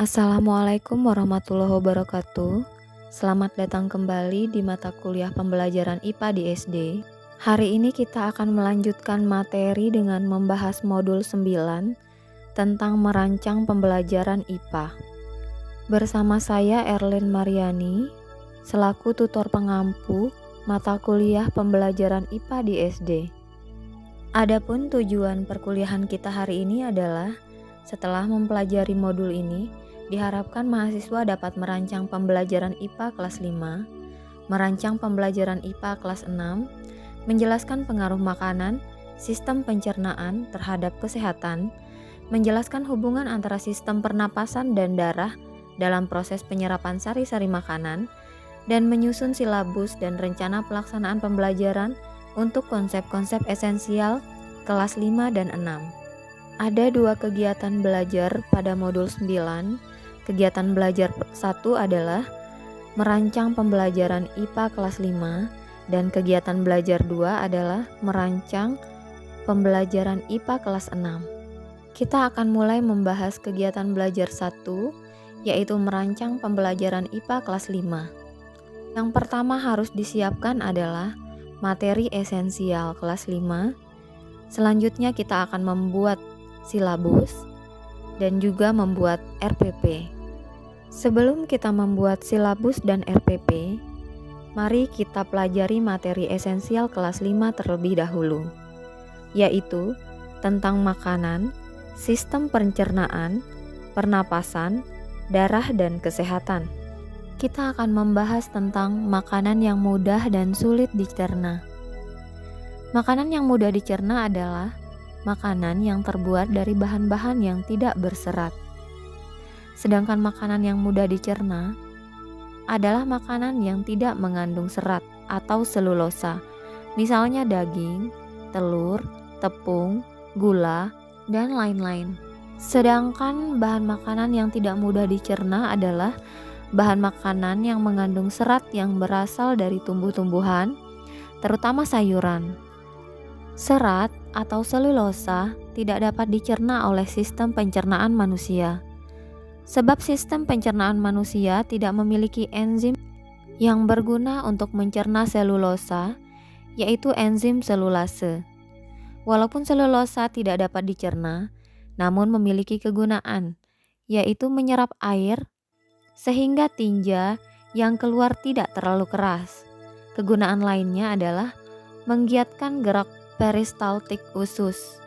Assalamualaikum warahmatullahi wabarakatuh. Selamat datang kembali di mata kuliah pembelajaran IPA di SD. Hari ini kita akan melanjutkan materi dengan membahas modul 9 tentang merancang pembelajaran IPA. Bersama saya Erlin Mariani, selaku tutor pengampu mata kuliah pembelajaran IPA di SD. Adapun tujuan perkuliahan kita hari ini adalah setelah mempelajari modul ini, diharapkan mahasiswa dapat merancang pembelajaran IPA kelas 5, merancang pembelajaran IPA kelas 6, menjelaskan pengaruh makanan, sistem pencernaan terhadap kesehatan, menjelaskan hubungan antara sistem pernapasan dan darah dalam proses penyerapan sari-sari makanan, dan menyusun silabus dan rencana pelaksanaan pembelajaran untuk konsep-konsep esensial kelas 5 dan 6. Ada dua kegiatan belajar pada modul 9. Kegiatan belajar 1 adalah merancang pembelajaran IPA kelas 5 dan kegiatan belajar 2 adalah merancang pembelajaran IPA kelas 6. Kita akan mulai membahas kegiatan belajar 1, yaitu merancang pembelajaran IPA kelas 5. Yang pertama harus disiapkan adalah materi esensial kelas 5. Selanjutnya kita akan membuat silabus dan juga membuat RPP. Sebelum kita membuat silabus dan RPP, mari kita pelajari materi esensial kelas 5 terlebih dahulu, yaitu tentang makanan, sistem pencernaan, pernapasan, darah, dan kesehatan. Kita akan membahas tentang makanan yang mudah dan sulit dicerna. Makanan yang mudah dicerna adalah makanan yang terbuat dari bahan-bahan yang tidak berserat. Sedangkan makanan yang mudah dicerna adalah makanan yang tidak mengandung serat atau selulosa, misalnya daging, telur, tepung, gula, dan lain-lain. Sedangkan bahan makanan yang tidak mudah dicerna adalah bahan makanan yang mengandung serat yang berasal dari tumbuh-tumbuhan, terutama sayuran. Serat atau selulosa tidak dapat dicerna oleh sistem pencernaan manusia, sebab sistem pencernaan manusia tidak memiliki enzim yang berguna untuk mencerna selulosa, yaitu enzim selulase. Walaupun selulosa tidak dapat dicerna, namun memiliki kegunaan, yaitu menyerap air sehingga tinja yang keluar tidak terlalu keras. Kegunaan lainnya adalah menggiatkan gerak peristaltik usus.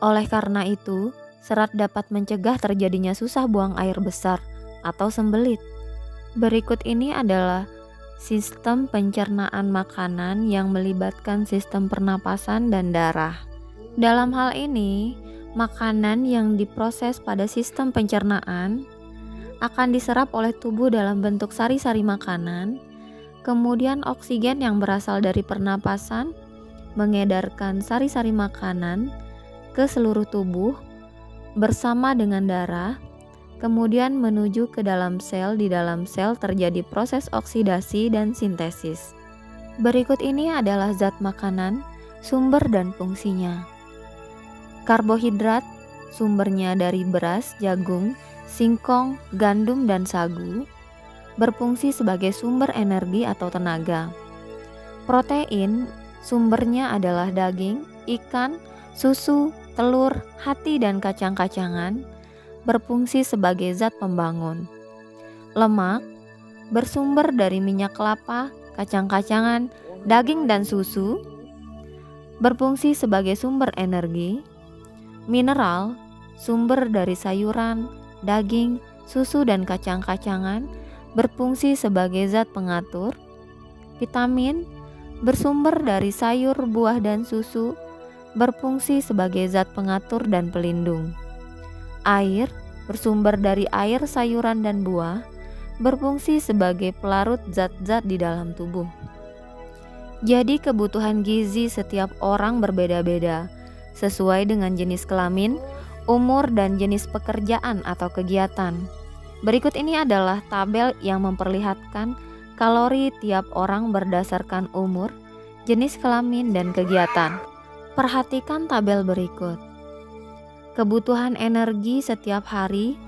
Oleh karena itu, serat dapat mencegah terjadinya susah buang air besar atau sembelit. Berikut ini adalah sistem pencernaan makanan yang melibatkan sistem pernapasan dan darah. Dalam hal ini, makanan yang diproses pada sistem pencernaan akan diserap oleh tubuh dalam bentuk sari-sari makanan, kemudian oksigen yang berasal dari pernapasan mengedarkan sari-sari makanan ke seluruh tubuh bersama dengan darah, kemudian menuju ke dalam sel. Di dalam sel terjadi proses oksidasi dan sintesis. Berikut ini adalah zat makanan, sumber dan fungsinya. Karbohidrat, sumbernya dari beras, jagung, singkong, gandum, dan sagu, berfungsi sebagai sumber energi atau tenaga. Protein, sumbernya adalah daging, ikan, susu, telur, hati, dan kacang-kacangan, berfungsi sebagai zat pembangun. Lemak, bersumber dari minyak kelapa, kacang-kacangan, daging, dan susu, berfungsi sebagai sumber energi. Mineral, sumber dari sayuran, daging, susu, dan kacang-kacangan, berfungsi sebagai zat pengatur. Vitamin, bersumber dari sayur, buah, dan susu, berfungsi sebagai zat pengatur dan pelindung. Air, bersumber dari air, sayuran, dan buah, berfungsi sebagai pelarut zat-zat di dalam tubuh. Jadi kebutuhan gizi setiap orang berbeda-beda, sesuai dengan jenis kelamin, umur, dan jenis pekerjaan atau kegiatan. Berikut ini adalah tabel yang memperlihatkan kalori tiap orang berdasarkan umur, jenis kelamin, dan kegiatan. Perhatikan tabel berikut. Kebutuhan energi setiap hari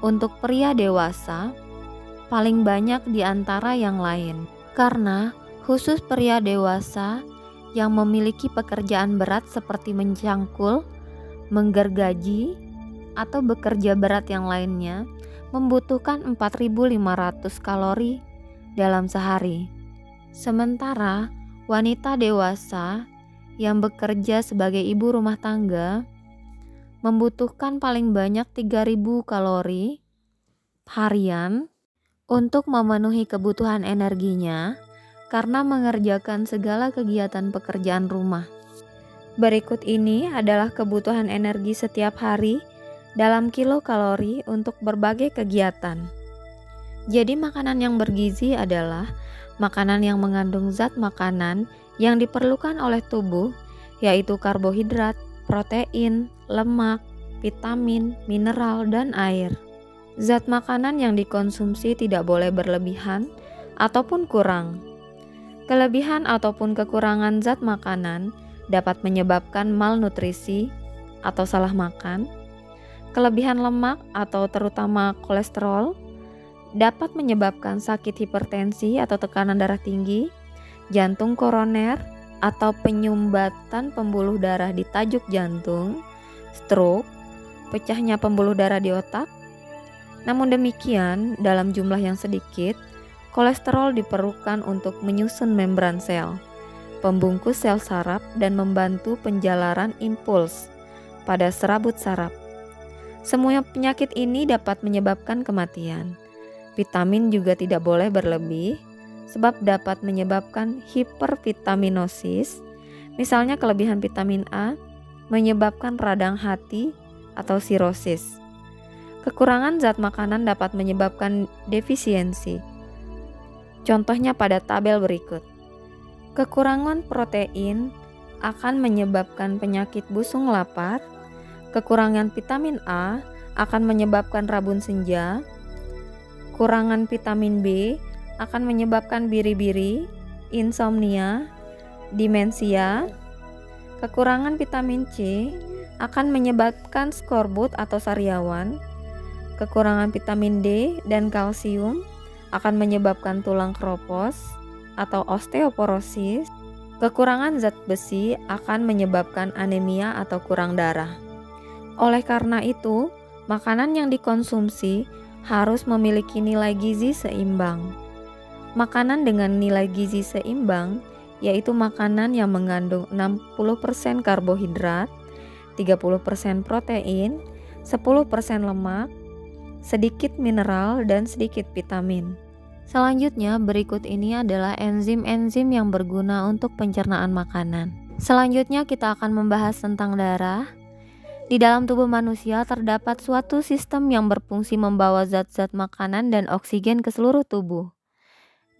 untuk pria dewasa paling banyak di antara yang lain, karena khusus pria dewasa yang memiliki pekerjaan berat seperti mencangkul, menggergaji, atau bekerja berat yang lainnya membutuhkan 4.500 kalori dalam sehari. Sementara wanita dewasa yang bekerja sebagai ibu rumah tangga membutuhkan paling banyak 3.000 kalori harian untuk memenuhi kebutuhan energinya karena mengerjakan segala kegiatan pekerjaan rumah. Berikut ini adalah kebutuhan energi setiap hari dalam kilokalori untuk berbagai kegiatan. Jadi makanan yang bergizi adalah makanan yang mengandung zat makanan yang diperlukan oleh tubuh, yaitu karbohidrat, protein, lemak, vitamin, mineral, dan air. Zat makanan yang dikonsumsi tidak boleh berlebihan ataupun kurang. Kelebihan ataupun kekurangan zat makanan dapat menyebabkan malnutrisi atau salah makan. Kelebihan lemak atau terutama kolesterol dapat menyebabkan sakit hipertensi atau tekanan darah tinggi, jantung koroner atau penyumbatan pembuluh darah di tajuk jantung, stroke, pecahnya pembuluh darah di otak. Namun demikian, dalam jumlah yang sedikit, kolesterol diperlukan untuk menyusun membran sel, pembungkus sel saraf, dan membantu penjalaran impuls pada serabut saraf. Semua penyakit ini dapat menyebabkan kematian. Vitamin juga tidak boleh berlebih, sebab dapat menyebabkan hipervitaminosis. Misalnya kelebihan vitamin A menyebabkan radang hati atau sirosis. Kekurangan zat makanan dapat menyebabkan defisiensi. Contohnya pada tabel berikut. Kekurangan protein akan menyebabkan penyakit busung lapar. Kekurangan vitamin A akan menyebabkan rabun senja. Kurangan vitamin B akan menyebabkan biri-biri, insomnia, demensia. Kekurangan vitamin C akan menyebabkan skorbut atau sariawan. Kekurangan vitamin D dan kalsium akan menyebabkan tulang keropos atau osteoporosis. Kekurangan zat besi akan menyebabkan anemia atau kurang darah. Oleh karena itu, makanan yang dikonsumsi harus memiliki nilai gizi seimbang. Makanan dengan nilai gizi seimbang yaitu makanan yang mengandung 60% karbohidrat, 30% protein, 10% lemak, sedikit mineral, dan sedikit vitamin. Selanjutnya, berikut ini adalah enzim-enzim yang berguna untuk pencernaan makanan. Selanjutnya kita akan membahas tentang darah. Di dalam tubuh manusia terdapat suatu sistem yang berfungsi membawa zat-zat makanan dan oksigen ke seluruh tubuh,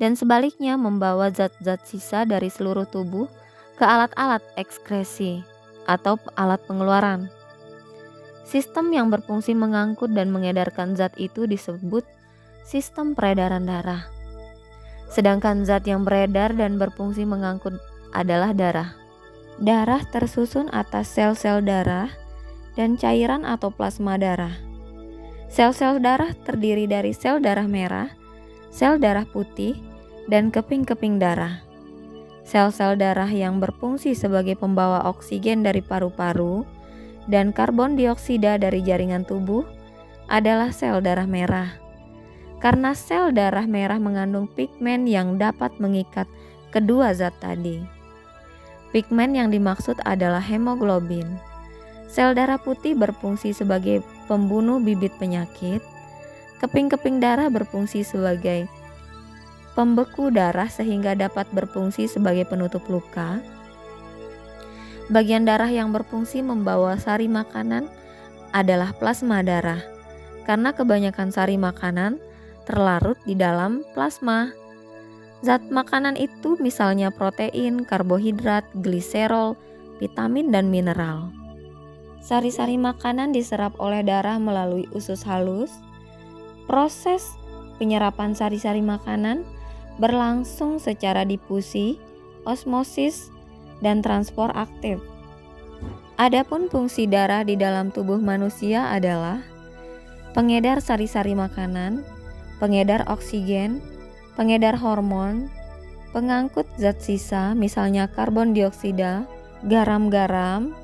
dan sebaliknya membawa zat-zat sisa dari seluruh tubuh ke alat-alat ekskresi atau alat pengeluaran. Sistem yang berfungsi mengangkut dan mengedarkan zat itu disebut sistem peredaran darah. Sedangkan zat yang beredar dan berfungsi mengangkut adalah darah. Darah tersusun atas sel-sel darah dan cairan atau plasma darah. Sel-sel darah terdiri dari sel darah merah, sel darah putih, dan keping-keping darah. Sel-sel darah yang berfungsi sebagai pembawa oksigen dari paru-paru dan karbon dioksida dari jaringan tubuh adalah sel darah merah. Karena sel darah merah mengandung pigmen yang dapat mengikat kedua zat tadi. Pigmen yang dimaksud adalah hemoglobin. Sel darah putih berfungsi sebagai pembunuh bibit penyakit. Keping-keping darah berfungsi sebagai pembeku darah sehingga dapat berfungsi sebagai penutup luka. Bagian darah yang berfungsi membawa sari makanan adalah plasma darah, karena kebanyakan sari makanan terlarut di dalam plasma. Zat makanan itu misalnya protein, karbohidrat, gliserol, vitamin, dan mineral. Sari-sari makanan diserap oleh darah melalui usus halus. Proses penyerapan sari-sari makanan berlangsung secara difusi, osmosis, dan transport aktif. Adapun fungsi darah di dalam tubuh manusia adalah pengedar sari-sari makanan, pengedar oksigen, pengedar hormon, pengangkut zat sisa misalnya karbon dioksida, garam-garam,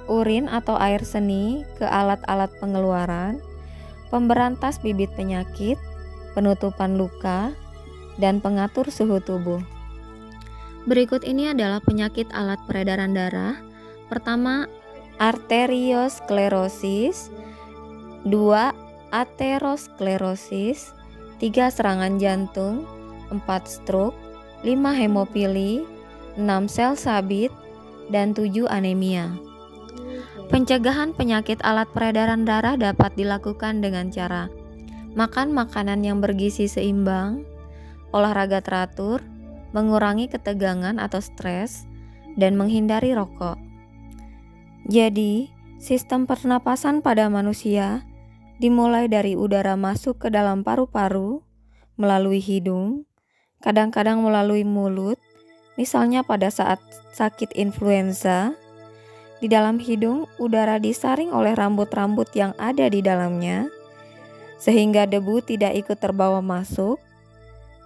urin atau air seni ke alat-alat pengeluaran, pemberantas bibit penyakit, penutupan luka, dan pengatur suhu tubuh. Berikut ini adalah penyakit alat peredaran darah. Pertama, arteriosklerosis, 2, aterosklerosis, 3, serangan jantung, 4, stroke, 5, hemofili, 6, sel sabit, dan 7, anemia. Pencegahan penyakit alat peredaran darah dapat dilakukan dengan cara makan makanan yang bergizi seimbang, olahraga teratur, mengurangi ketegangan atau stres, dan menghindari rokok. Jadi, sistem pernapasan pada manusia dimulai dari udara masuk ke dalam paru-paru, melalui hidung, kadang-kadang melalui mulut, misalnya pada saat sakit influenza. Di dalam hidung, udara disaring oleh rambut-rambut yang ada di dalamnya, sehingga debu tidak ikut terbawa masuk.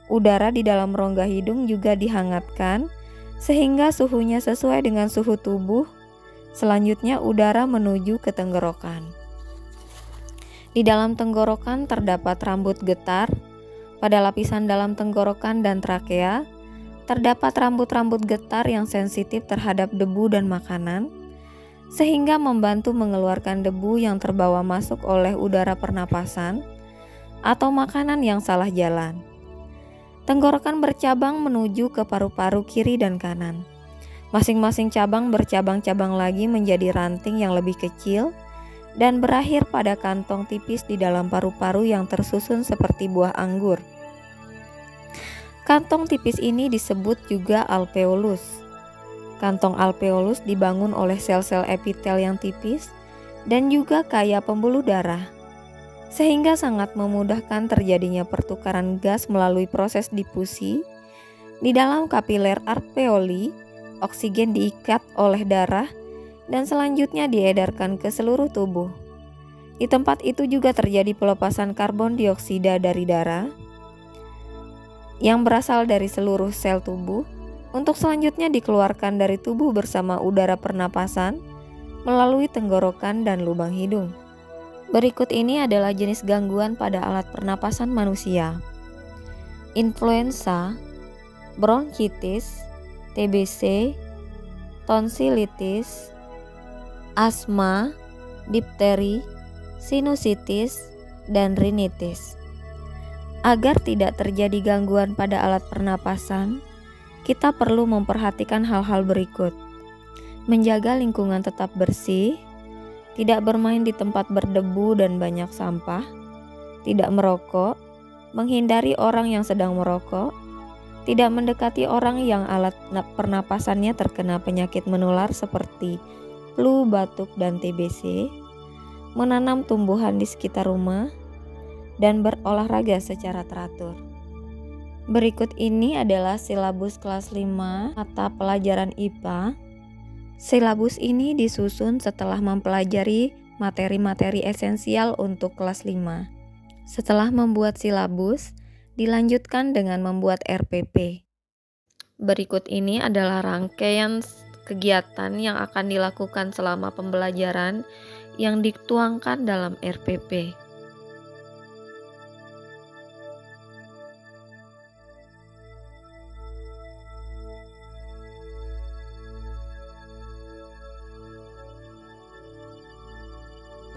Udara di dalam rongga hidung juga dihangatkan, sehingga suhunya sesuai dengan suhu tubuh. Selanjutnya, udara menuju ke tenggorokan. Di dalam tenggorokan terdapat rambut getar. Pada lapisan dalam tenggorokan dan trakea, terdapat rambut-rambut getar yang sensitif terhadap debu dan makanan, sehingga membantu mengeluarkan debu yang terbawa masuk oleh udara pernapasan atau makanan yang salah jalan. Tenggorokan bercabang menuju ke paru-paru kiri dan kanan. Masing-masing cabang bercabang-cabang lagi menjadi ranting yang lebih kecil dan berakhir pada kantong tipis di dalam paru-paru yang tersusun seperti buah anggur. Kantong tipis ini disebut juga alveolus. Kantong alveolus dibangun oleh sel-sel epitel yang tipis dan juga kaya pembuluh darah, sehingga sangat memudahkan terjadinya pertukaran gas melalui proses difusi. Di dalam kapiler alveoli, oksigen diikat oleh darah dan selanjutnya diedarkan ke seluruh tubuh. Di tempat itu juga terjadi pelepasan karbon dioksida dari darah yang berasal dari seluruh sel tubuh untuk selanjutnya dikeluarkan dari tubuh bersama udara pernapasan melalui tenggorokan dan lubang hidung. Berikut ini adalah jenis gangguan pada alat pernapasan manusia: influenza, bronkitis, TBC, tonsilitis, asma, difteri, sinusitis, dan rinitis. Agar tidak terjadi gangguan pada alat pernapasan, kita perlu memperhatikan hal-hal berikut: menjaga lingkungan tetap bersih, tidak bermain di tempat berdebu dan banyak sampah, tidak merokok, menghindari orang yang sedang merokok, tidak mendekati orang yang alat pernapasannya terkena penyakit menular seperti flu, batuk, dan TBC, menanam tumbuhan di sekitar rumah, dan berolahraga secara teratur. Berikut ini adalah silabus kelas 5 mata pelajaran IPA. Silabus ini disusun setelah mempelajari materi-materi esensial untuk kelas 5. Setelah membuat silabus, dilanjutkan dengan membuat RPP. Berikut ini adalah rangkaian kegiatan yang akan dilakukan selama pembelajaran yang dituangkan dalam RPP.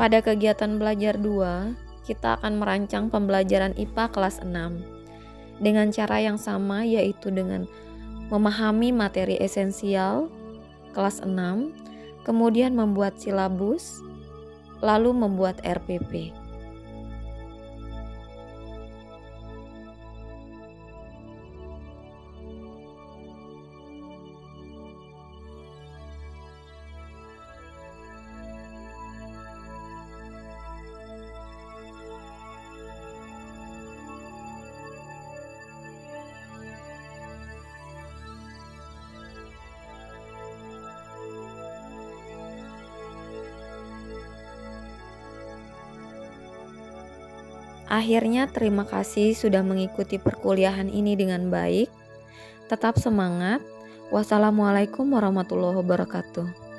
Pada kegiatan belajar 2, kita akan merancang pembelajaran IPA kelas 6 dengan cara yang sama, yaitu dengan memahami materi esensial kelas 6, kemudian membuat silabus, lalu membuat RPP. Akhirnya terima kasih sudah mengikuti perkuliahan ini dengan baik. Tetap semangat. Wassalamualaikum warahmatullahi wabarakatuh.